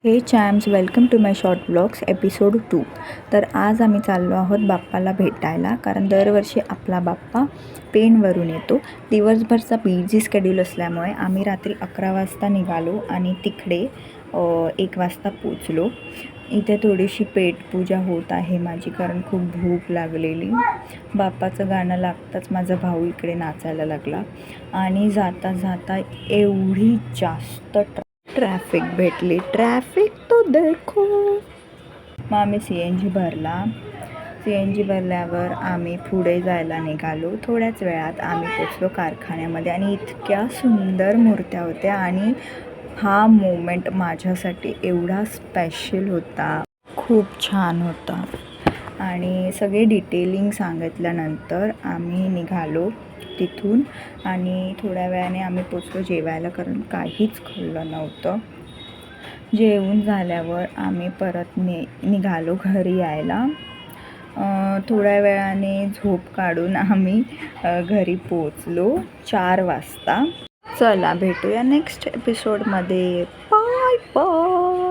हे champs, welcome to my short blogs episode 2. तर आज आम्ही चाललो आहोत बाप्पाला भेटायला, कारण दरवर्षी आपला बाप्पा पेणवरून येतो. दिवसभरचा बिझी स्केड्यूल असल्यामुळे आम्ही रात्री 11 वाजता निघालो आणि तिकडे 1 वाजता पोचलो. इथे थोडीशी पेटपूजा होत आहे माझी, कारण खूप भूक लागलेली. बाप्पाचं गाणं लागताच माझा भाऊ इकडे नाचायला लागला आणि जाता जाता एवढी जास्त ट्रॅफिक भेटली. ट्रॅफिक तो देखो. मग आम्ही CNG भरला. CNG भरल्यावर आम्ही पुढे जायला निघालो. थोड्याच वेळात आम्ही पोचलो कारखान्यामध्ये आणि इतक्या सुंदर मूर्त्या होत्या आणि हा मोमेंट माझ्यासाठी एवढा स्पेशल होता, खूप छान होता. आणि सगळे डिटेलिंग सांगितल्यानंतर आम्ही निघालो तिथून आणि थोड्या वेळाने आम्ही पोचलो जेवायला, कारण काहीच खाल्लं नव्हतं. जेवून झाल्यावर आम्ही परत निघालो घरी यायला. थोड्या वेळाने झोप काढून आम्ही घरी पोचलो 4 वाजता. चला भेटूया नेक्स्ट एपिसोडमध्ये. Bye bye.